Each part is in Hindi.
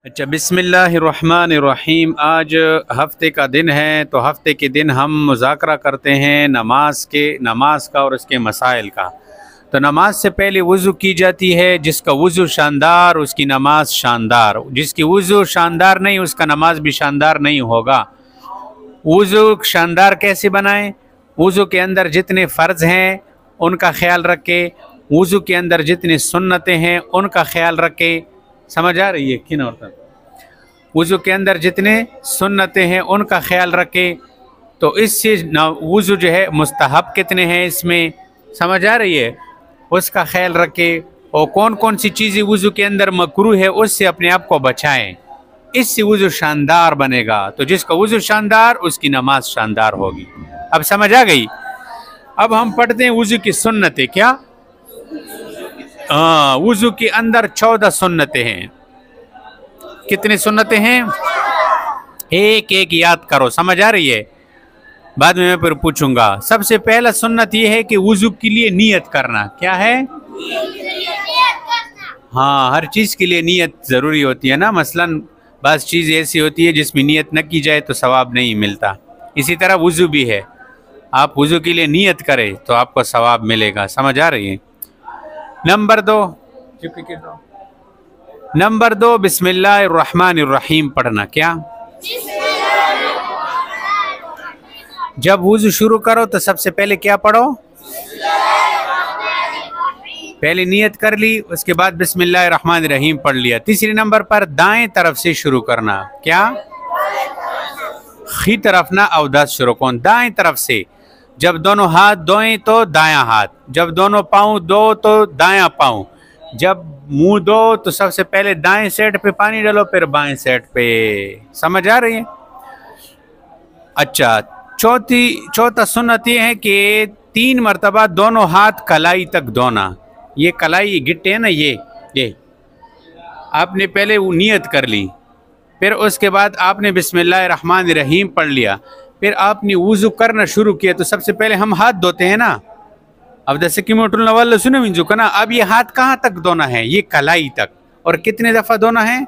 अच्छा, बिस्मिल्लाहिर्रहमानिर्रहीम। आज हफ्ते का दिन है, तो हफ्ते के दिन हम मुज़ाकरा करते हैं नमाज का और उसके मसाइल का। तो नमाज से पहले वज़ू की जाती है। जिसका वज़ू शानदार उसकी नमाज शानदार, जिसकी वज़ू शानदार नहीं उसका नमाज भी शानदार नहीं होगा। वज़ू शानदार कैसे बनाएं? वज़ू के अंदर जितने फ़र्ज़ हैं उनका ख्याल रखें, वज़ू के अंदर जितनी सुन्नतें हैं उनका ख्याल रखें। समझ आ रही है कि ना? वज़ू के अंदर जितने सुन्नतें हैं उनका ख्याल रखें। तो इससे वज़ू जो है मुस्तहब कितने हैं इसमें, समझ आ रही है, उसका ख्याल रखें। और कौन कौन सी चीज़ें वज़ू के अंदर मकरूह है उससे अपने आप को बचाएं, इससे वज़ू शानदार बनेगा। तो जिसका वज़ू शानदार उसकी नमाज शानदार होगी। अब समझ आ गई? अब हम पढ़ते हैं वज़ू की सुन्नतें। क्या? वज़ू के अंदर 14 सुन्नतें हैं। कितनी सुन्नतें हैं? एक एक याद करो। समझ आ रही है? बाद में मैं फिर पूछूंगा। सबसे पहला सुन्नत ये है कि वज़ू के लिए नियत करना। क्या है? हाँ, हर चीज़ के लिए नियत ज़रूरी होती है ना। मसलन बस चीज़ ऐसी होती है जिसमें नियत न की जाए तो सवाब नहीं मिलता। इसी तरह वज़ू भी है, आप वज़ू के लिए नियत करें तो आपको सवाब मिलेगा। समझ आ रही है? नंबर दो बिस्मिल्लाहिर्रहमानिर्रहीम पढ़ना। क्या? जब वज़ू शुरू करो तो सबसे पहले क्या पढ़ो? पहले नियत कर ली, उसके बाद बिस्मिल्लाहिर्रहमानिर्रहीम पढ़ लिया। तीसरे नंबर पर दाएं तरफ से शुरू करना। क्या? खी तरफ ना अवदास शुरू कौन, दाएं तरफ से। जब दोनों हाथ धोएं तो दायां हाथ, जब दोनों पाँव दो तो दायां पाँव, जब मुंह दो तो सबसे पहले दाएं साइड पे पानी डालो फिर बाएं साइड पे। समझ आ रही है? अच्छा, चौथा सुन्नत ये है कि 3 मरतबा दोनों हाथ कलाई तक धोना। ये कलाई गिट्टे है ना, ये आपने पहले वो नियत कर ली, फिर उसके बाद आपने बिस्मिल्लाहिर्रहमानिर्रहीम पढ़ लिया, फिर आपने वज़ू करना शुरू किया। तो सबसे पहले हम हाथ धोते हैं ना। अब जैसे कि मोटुलना वाला सुने विंजू का ना, अब ये हाथ कहाँ तक धोना है? ये कलाई तक। और कितने दफ़ा धोना है?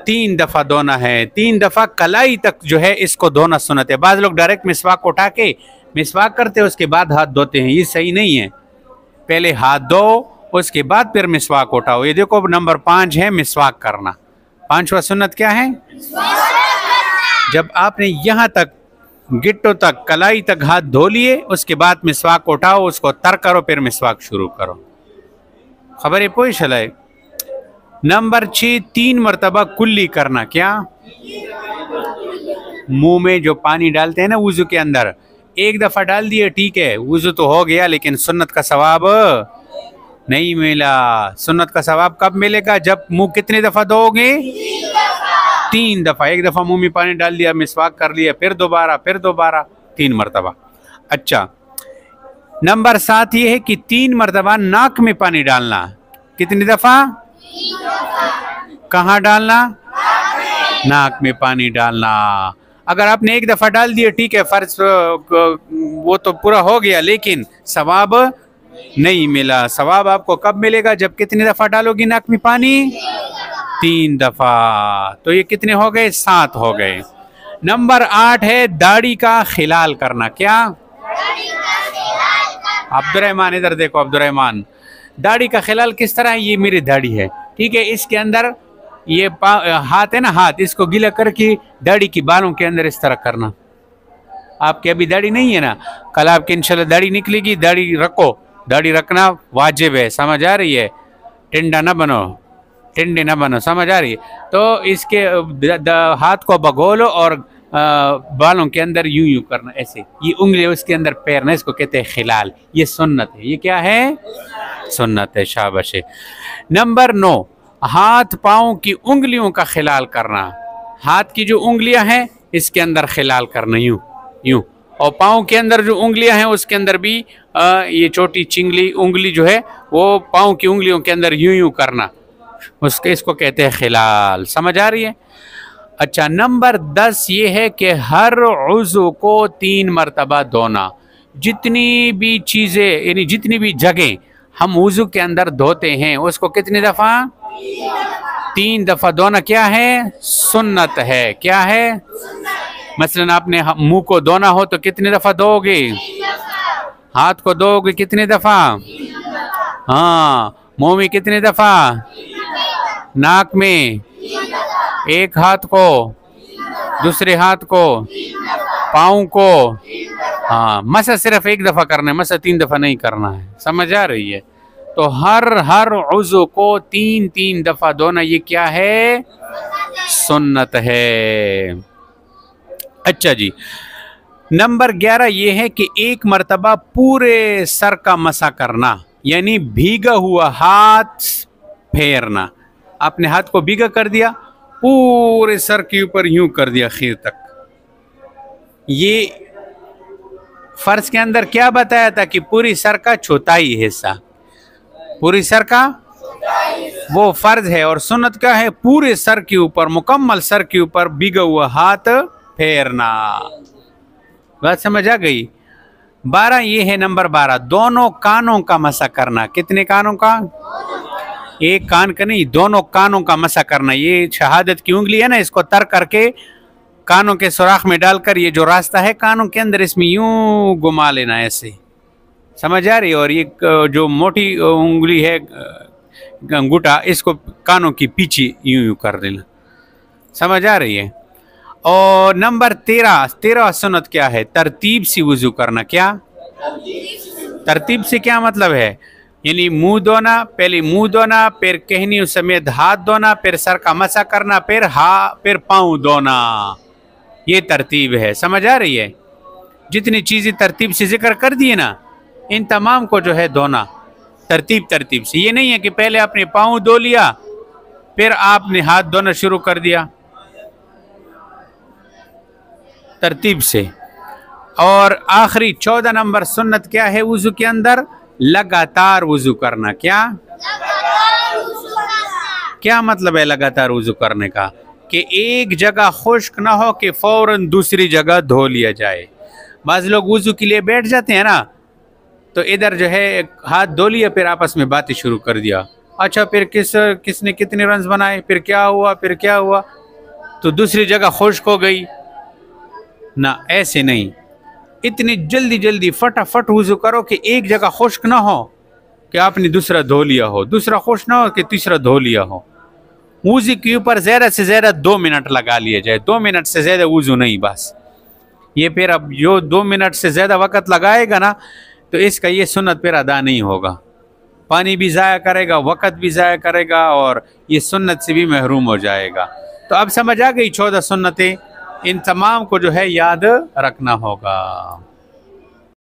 3 दफ़ा धोना है। 3 दफ़ा कलाई तक जो है इसको धोना सुन्नत है। बाज़ लोग डायरेक्ट मिसवाक उठा के मिसवाक करते उसके बाद हाथ धोते हैं, ये सही नहीं है। पहले हाथ धो उसके बाद फिर मिसवाक उठाओ। ये देखो नंबर 5 है मिसवाक करना। 5वां सुन्नत क्या है? जब आपने यहाँ तक गिट्टों तक कलाई तक हाथ धो लिए उसके बाद मिसवाक उठाओ, उसको तर करो, फिर मिसवाक शुरू करो। खबर है पोई शलाए? नंबर 6 3 मरतबा कुल्ली करना। क्या? मुंह में जो पानी डालते हैं ना वज़ू के अंदर, एक दफ़ा डाल दिए ठीक है, वज़ू तो हो गया, लेकिन सुन्नत का सवाब नहीं मिला। सुन्नत का सवाब कब मिलेगा? जब मुंह कितने दफ़ा धोओगे? 3 दफ़ा। एक दफ़ा मुंह में पानी डाल दिया, मिसवाक कर लिया, फिर दोबारा 3 मरतबा। अच्छा, नंबर 7 ये है कि 3 मरतबा नाक में पानी डालना। कितनी दफ़ा? कहाँ डालना? नाक में पानी डालना। अगर आपने एक दफ़ा डाल दिया ठीक है, फ़र्ज वो तो पूरा हो गया, लेकिन सवाब नहीं मिला। सवाब आपको कब मिलेगा? जब कितनी दफ़ा डालोगी नाक में पानी? 3 दफ़ा। तो ये कितने हो गए? 7 हो गए। नंबर 8 है दाढ़ी का खिलाल करना। क्या? अब्दुर्रहमान इधर देखो, अब्दुर्रहमान, दाढ़ी का खिलाल किस तरह है? ये मेरी दाढ़ी है ठीक है, इसके अंदर ये हाथ है ना, हाथ इसको गीला करके दाढ़ी की बालों के अंदर इस तरह करना। आपकी अभी दाढ़ी नहीं है ना, कल आपकी इंशाल्लाह दाढ़ी निकलेगी। दाढ़ी रखो, दाढ़ी रखना वाजिब है। समझ आ रही है? टिंडा ना बनो, टिंडे ना बनो। समझ आ रही है? तो इसके हाथ को भगोलो और बालों के अंदर यूं यूं करना, ऐसे। ये उंगली उसके अंदर पैरना, इसको कहते हैं खिलाल। ये सुन्नत है। ये क्या है? सुन्नत है। शाबाश है। नंबर 9 हाथ पाँव की उंगलियों का खिलाल करना। हाथ की जो उंगलियां हैं इसके अंदर खिलाल करना, यूं यूं। और पाँव के अंदर जो उंगलियां हैं उसके अंदर भी ये छोटी चिंगली उंगली जो है वो पाँव की उंगलियों के अंदर यूं यूं करना, उसके इसको कहते हैं खिलाल। समझ आ रही है? अच्छा, नंबर 10 ये है कि हर उज़्व को 3 मरतबा धोना। जितनी भी चीज़ें यानी जितनी भी जगह हम वज़ू के अंदर धोते हैं उसको कितनी दफ़ा? 3 दफा धोना क्या है? सुन्नत है। क्या है? मसलन आपने मुंह को धोना हो तो कितनी दफा धोओगे? हाथ को धोओगे कितनी दफा? हाँ। मुंह में कितनी दफा? नाक में? एक हाथ को, दूसरे हाथ को, पाँव को। हाँ, मसा सिर्फ एक दफा करना है, मसा 3 दफा नहीं करना है। समझ आ रही है? तो हर उज़ू को 3 दफा धोना, ये क्या है? सुन्नत है। अच्छा जी, नंबर 11 ये है कि एक मर्तबा पूरे सर का मसा करना, यानी भीगा हुआ हाथ फेरना। आपने हाथ को भीगा कर दिया, पूरे सर के ऊपर यूं कर दिया खीर तक। ये फर्ज के अंदर क्या बताया था कि पूरी सर का चौथाई हिस्सा, पूरी सर का वो फर्ज है। और सुन्नत क्या है? पूरे सर के ऊपर, मुकम्मल सर के ऊपर भीगा हुआ हाथ फेरना। बात समझ आ गई? 12 ये है, नंबर 12 दोनों कानों का मसा करना। कितने कानों का? एक कान का नहीं, दोनों कानों का मसा करना। ये शहादत की उंगली है ना, इसको तर करके कानों के सुराख में डालकर, ये जो रास्ता है कानों के अंदर, इसमें यूं घुमा लेना ऐसे। समझ आ रही है? और ये जो मोटी उंगली है अंगूठा, इसको कानों की पीछे यूं यूं कर देना। समझ आ रही है? और नंबर 13 सुन्नत क्या है? तरतीब से वुजू करना। क्या तरतीब से क्या मतलब है? यानी मुंह धोना, पहले मुंह धोना, फिर कहनी समेत हाथ धोना, फिर सर का मसा करना, फिर पाँव धोना। ये तरतीब है। समझ आ रही है? जितनी चीज़ें तरतीब से जिक्र कर दिए ना, इन तमाम को जो है धोना तरतीब से। ये नहीं है कि पहले आपने पाँव धो लिया फिर आपने हाथ धोना शुरू कर दिया, तरतीब से। और आखिरी 14 नंबर सुन्नत क्या है वुजू के अंदर? लगातार वुजू करना। क्या मतलब है लगातार वुजू करने का? कि एक जगह खुश्क ना हो कि फौरन दूसरी जगह धो लिया जाए। बाज़ लोग वुजू के लिए बैठ जाते हैं ना, तो इधर जो है हाथ धो लिया, फिर आपस में बातें शुरू कर दिया। अच्छा, फिर किसने कितने रन्स बनाए, फिर क्या हुआ, तो दूसरी जगह खुश्क हो गई ना। ऐसे नहीं, इतनी जल्दी फटाफट वुजू करो कि एक जगह खुश्क ना हो कि आपने दूसरा धो लिया हो, दूसरा खुश्क ना हो कि तीसरा धो लिया हो। वुजू के ऊपर ज़्यादा से ज़्यादा 2 मिनट लगा लिया जाए, 2 मिनट से ज़्यादा वुजू नहीं बस। ये फिर अब जो 2 मिनट से ज़्यादा वक़्त लगाएगा ना, तो इसका ये सुन्नत फिर अदा नहीं होगा। पानी भी ज़ाया करेगा, वक़्त भी ज़ाया करेगा, और ये सुन्नत से भी महरूम हो जाएगा। तो अब समझ आ गई 14 सुन्नतें, इन तमाम को जो है याद रखना होगा।